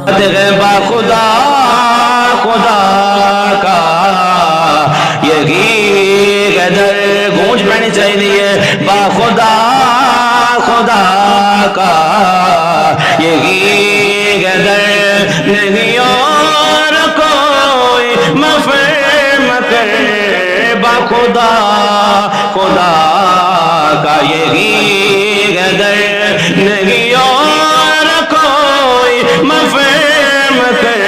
با خدا خدا کا یہی قدر گونج پڑنی چاہیے با خدا خدا کا یہی قدر نہیں اور کوئی مفہوم کر با خدا خدا کا یہی قدر نہیں اور کوئی مفہوم کر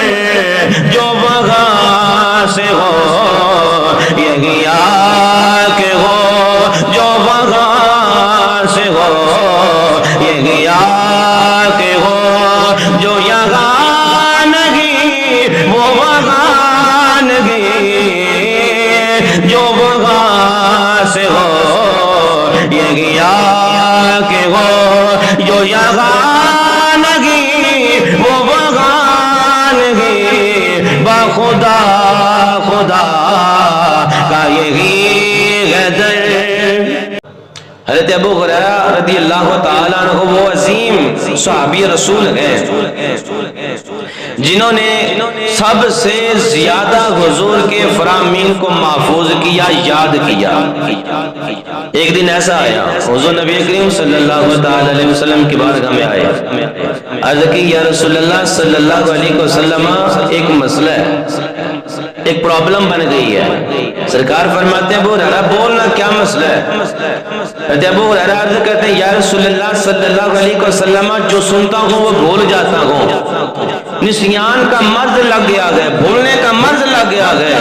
جو وہاں سے ہو یہی آ کے ہو جو وہاں سے ہو یہی آ کے ہو جو یہاں نہیں وہ وہاں نہیں جو وہاں سے ہو یہی آ کے ہو جو یہاں نہیں وہ وہاں نہیں با خدا خدا کا یہی قدر۔ حضرت ابو ہریرہ رضی اللہ تعالیٰ عنہ وہ عظیم صحابی رسول ہیں جنہوں نے سب سے زیادہ حضور کے فرامین کو محفوظ کیا، یاد کیا۔ ایک دن ایسا آیا حضور نبی کریم صلی اللہ علیہ وسلم کی بارگاہ میں آئے، عرض کی یا رسول اللہ صلی اللہ علیہ وسلم ایک مسئلہ ہے، ایک پرابلم بن گئی ہے۔ سرکار فرماتے ہیں ابو ہریرہ بولنا کیا مسئلہ ہے؟ ابو ہریرہ عرض کرتے ہیں یا رسول اللہ صلی اللہ علیہ وسلم جو سنتا ہوں وہ بھول جاتا ہوں، نسیان کا مرض لگ گیا ہے، بھولنے کا مرض لگ گیا ہے۔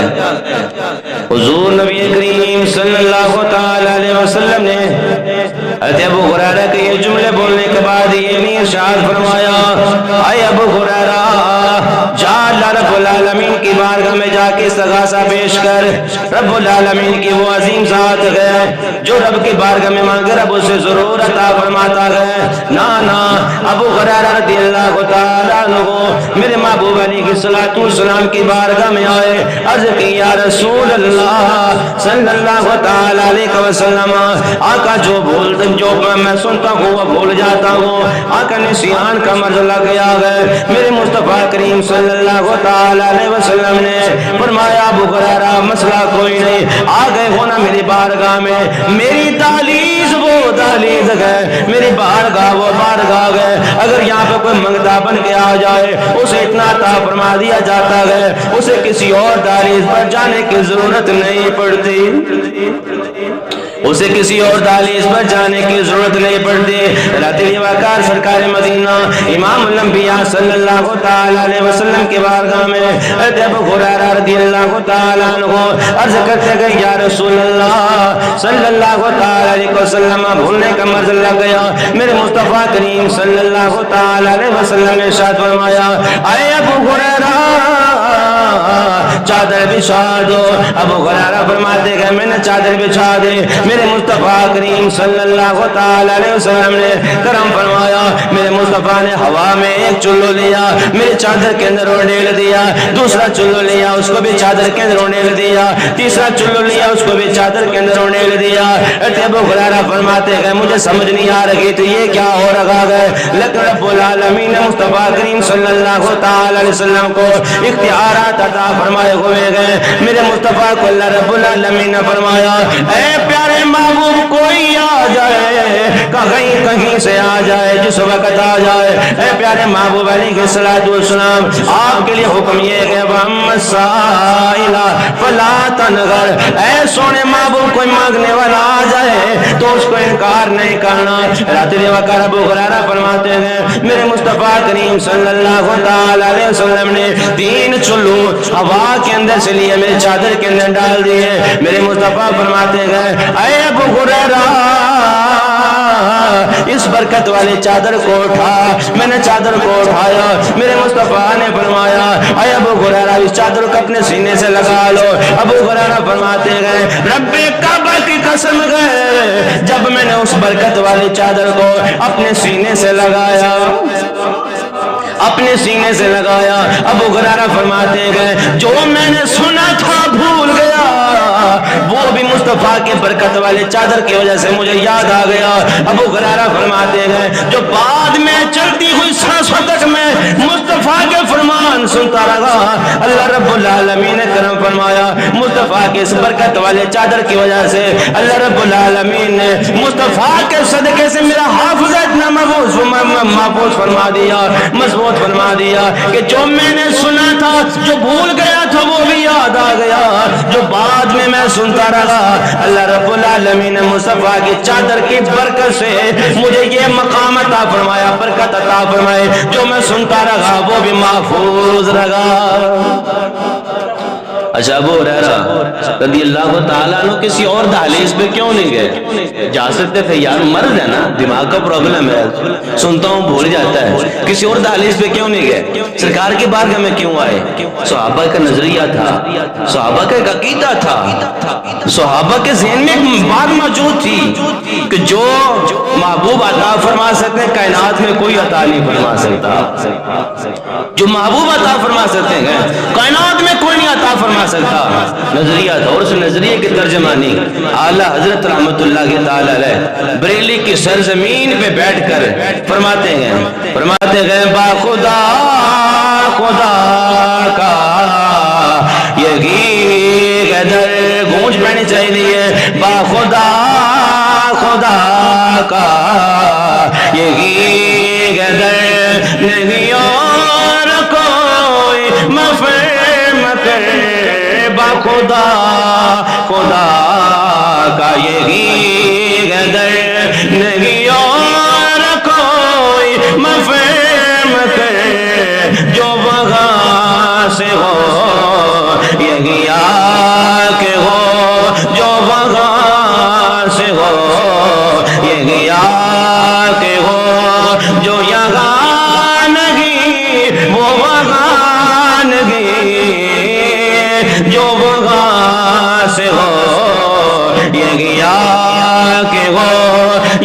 حضور نبی کریم صلی اللہ علیہ وسلم نے حضرت ابو ہریرہ کے یہ جملے بولنے کے بعد یہ نہیں ارشاد فرمایا اے ابو ہریرہ جا اللہ رب العالمین کی بارگاہ میں جا کے استغاثہ پیش کر، رب العالمین کی وہ عظیم ذات ہے جو رب کی بارگاہ میں مانگے رب اسے ضرور عطا فرماتا ہے۔ نا ابو ہریرہ رضی اللہ تعالیٰ عنہ میرے محبوب علیہ الصلوۃ والسلام کی بارگاہ میں آئے، عرض کی یا رسول اللہ صلی اللہ تعالیٰ علیہ وسلم آقا جو میں سنتا ہوں وہ بھول جاتا ہوں، آقا نسیان کا مرض لگ گیا ہے۔ میرے مصطفیٰ کریم صلی اللہ تعالیٰ علیہ وسلم نے فرمایا ابو ہریرہ مسئلہ کوئی نہیں، آ گئے ہونا میری بارگاہ میں، میری دہلیز وہ دہلیز ہے، میری بارگاہ وہ بارگاہ ہے، اگر یہاں پہ کوئی منگتا بن کے آ جائے اسے اتنا عطا فرما دیا جاتا ہے، اسے کسی اور دہلیز پر جانے کی ضرورت نہیں پڑتی، اسے کسی اور دہلیز پر جانے کی ضرورت نہیں پڑتی۔ راتری وقار سرکار مدینہ امام الانبیاء صلی اللہ تعالیٰ علیہ وسلم کی بارگاہ میں حضرت ابو ہریرہ رضی اللہ تعالیٰ عنہ عرض کرتے گئے یا رسول اللہ صلی اللہ تعالیٰ علیہ وسلم بھولنے کا مرض لگ گیا۔ میرے مصطفیٰ کریم صلی اللہ تعالیٰ علیہ وسلم نے ارشاد فرمایا اے ابو ہریرہ چادر بچھا دو۔ ابو ہریرہ فرماتے گئے میں نے چادر بچھا دی، میرے مصطفیٰ کریم صلی اللہ تعالیٰ علیہ وسلم نے کرم فرمایا، میرے مصطفیٰ نے ہوا میں ایک چلو لیا میرے چادر کے اندر ڈال دیا، دوسرا چلو لیا اس کو بھی چادر کے اندر ڈال دیا، تیسرا چلو لیا اس کو بھی چادر کے اندر ڈال دیا۔ ابو ہریرہ فرماتے گئے مجھے سمجھ نہیں آ رہی تو یہ کیا ہو رہا ہے، لیکن رب العالمین نے مصطفیٰ کریم صلی اللہ تعالیٰ علیہ وسلم کو اختیارات عطا فرمائے ہوئے گئے۔ میرے مصطفیٰ کو اللہ رب العالمین نے فرمایا اے پیارے محبوب کوئی آ جائے کہیں سے آ جائے جس وقت آ جائے، اے پیارے محبوب علیہ الصلوۃ والسلام آپ کے لیے حکم یہ ہے وَأَمَّا السَّائِلَ فَلَا تَنْهَرْ، اے سونے محبوب کوئی مانگنے والا آ جائے تو اس کو انکار نہیں کرنا۔ رات وقار ابو ہریرہ فرماتے ہیں میرے مصطفیٰ کریم صلی اللہ تعالیٰ علیہ وسلم نے 3 چلو ہوا کے اندر سے لیے میرے چادر کے اندر ڈال دیے۔ میرے مصطفیٰ فرماتے گئے اے ابو ہریرہ اس برکت والی چادر کو اٹھا، میں نے چادر کو اٹھایا، میرے مصطفیٰ نے فرمایا اے ابو ہریرہ اس چادر کو اپنے سینے سے لگا لو۔ ابو ہریرہ فرماتے گئے رب کعبہ کی قسم ہے جب میں نے اس برکت والی چادر کو اپنے سینے سے لگایا اپنے سینے سے لگایا، ابو ہریرہ فرماتے گئے جو میں نے سنا تھا بھول گیا وہ بھی مصطفیٰ کے برکت والے چادر کی وجہ سے مجھے یاد آ گیا۔ ابو ہریرہ فرماتے گئے جو بعد میں چلتی ہوئی سانسوں تک میں مصطفیٰ کے सुनता रहा। अल्लाह रब्बुल आलमीन ने करम फरमाया, मुस्तफ़ा के इस बरकत वाले चादर की वजह से अल्लाह रब्बुल आलमीन ने मुस्तफ़ा के सदके से मेरा हाफिज़ा इतना महफूज फरमा दिया, मजबूत फरमा दिया कि जो मैंने सुना था, जो भूल गया था, वो भी याद आ गया। जो बाद में मैं सुनता रहा, अल्लाह रब्बुल आलमीन ने मुस्तफ़ा की चादर की बरकत से मुझे ये मकाम अता फरमाया, बरकत अता फरमाए। जो मैं सुनता रहा वो भी महफूज रहा। अच्छा, अबू हुरैरा रज़ियल्लाहु ताला अन्हु किसी और दहलीज पे क्यों नहीं गए? जा सकते थे यार, मर्द है ना, दिमाग का प्रॉब्लम है, सुनता हूँ भूल जाता है। किसी और दहलीज पे क्यों नहीं गए? सरकार की बारगाह में क्यों आए? सहाबा का नजरिया था, सहाबा का एक अकीदा था, सहाबा के ज़हन में एक बात मौजूद थी कि जो महबूब अता फरमा सकते हैं, कायनात में कोई अता नहीं फरमा सकता। जो महबूब अता फरमा सकते हैं, कायनात में कोई नहीं अता फरमा सकता। नजरिया था, और उस नजरिए की तर्जमानी आला हजरत रहमतुल्लाह ताला अलैह बरेली की सरजमीन पे बैठकर फरमाते हैं बाखुदा खुदा का यही कदर गूंज पैनी चाहिए, बाखुदा खुदा का यही कदर नहीं और कोई मफ़हम करे, बाखुदा खुदा का यही कदर नहीं और कोई मफ़हम करे। जो वहाँ से हो यही आके हो, जो वहाँ से हो यही आके हो, जो यहाँ नहीं वो वहाँ नहीं, जो वहाँ से हो यही आके हो,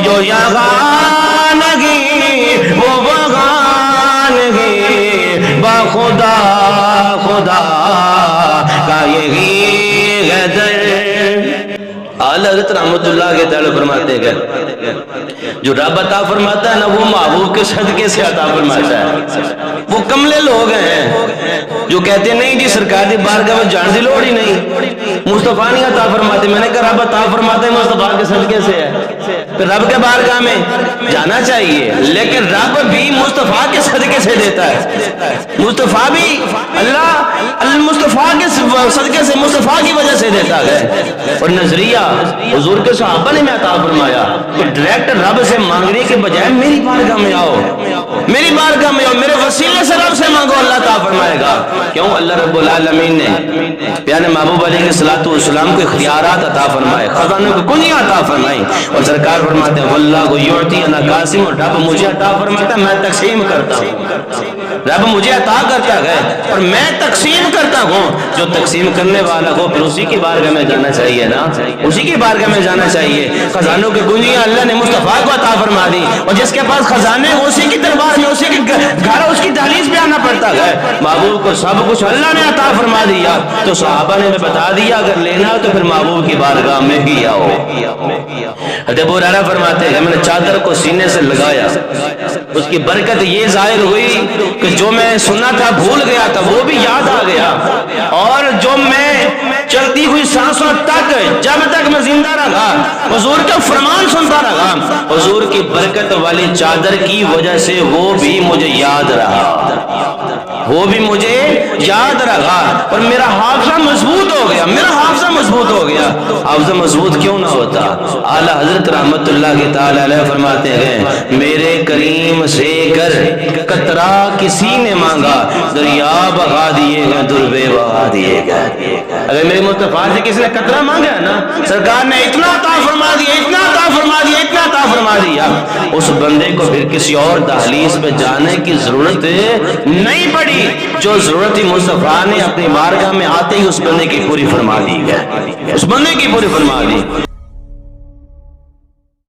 जो यहाँ नहीं वो वहाँ नहीं, बाखुदा खुदा का यही गदर। आला हज़रत रहमतुल्लाह के ताला फरमाते हैं, जो रब अता फरमाता है ना, वो महबूब के सदके से अता फरमाता है। वो कमले लोग हैं जो कहते नहीं जी सरकार की बारगाह में जाने की लोड़ ही नहीं, मुस्तफ़ा नहीं अता फरमाते। मैंने कहा रब अता फरमाते हैं, मुस्तफ़ा के सदके से है, तो रब के बारगाह में जाना चाहिए, लेकिन रब भी मुस्तफ़ा के सदके से देता है। मुस्तफ़ा भी अल्लाह मुस्तफ़ा के सदके से, मुस्तफ़ा की वजह से देता है। और नजरिया हुजूर के सहाबा ने अता फरमाया कि डायरेक्ट रब से मांगने के बजाय मेरी बारगाह में आओ, मेरी बारगाह में आओ, मेरे वसीले से रब से मांगो, अल्लाह अता फरमाएगा। क्यों? अल्लाह रब्बुल आलमीन ने प्यारे महबूब अलैहिस्सलातु वस्सलाम को इख्तियारात अता फरमाए, खजानों को कुंजियां अता फरमाई, और सरकार फरमाते हैं वल्लाहु युअती अना कासिम, और रब मुझे अता फरमाता है, मैं तकसीम करता हूँ। रब मुझे अता करता है और मैं तकसीम करता हूँ। जो तकसीम करने वाला हो फिर उसी की बारगाह में जाना चाहिए ना, उसी की बारगाह में जाना चाहिए। खजानों की कुंजियां अल्लाह ने मुस्तफ़ा को अता फरमा दी, और जिसके पास खजाने उसी की दरबार में, उसी के घर, उसकी दहलीज पे आना पड़ता है। महबूब को सब कुछ अल्लाह ने अता फरमा दिया, तो सहाबा ने बता दिया अगर लेना हो तो फिर महबूब की बारगाह में ही आओ। हज़रत अबू हुरैरा फरमाते हैं मैंने चादर को सीने से लगाया, उसकी बरकत ये जाहिर हुई कि जो मैं सुना था भूल गया था वो भी याद आ गया, और जो मैं चलती हुई सांसों तक जब तक मैं जिंदा रहा हुजूर का फरमान सुनता रहा, हुजूर की बरकत वाली चादर की वजह से वो भी मुझे याद रहा, वो भी मुझे याद रहा, और मेरा हाफिज़ा मजबूत हो गया, मेरा हाफिज़ा मजबूत हो गया। हाफिज़ा मजबूत क्यों ना होता? आला हजरत रहमतुल्लाह ताला अलैह फरमाते हैं मेरे करीम से कर कतरा किसी ने मांगा, दरिया बहा दिए गए, दुर्बे बहा दिए गए। अगर मेरे मुस्तफा से किसी ने कतरा मांगा है ना, सरकार ने इतना अता फरमा दिया, इतना अता फरमा दिया, इतना अता फरमा दिया, उस बंदे को फिर किसी और दहलीज पे जाने की जरूरत नहीं पड़ी। जो जरूरत थी मुस्तफा ने अपनी बारगाह में आते ही उस बंदे की पूरी फरमा दी है, उस बंदे की पूरी फरमा दी।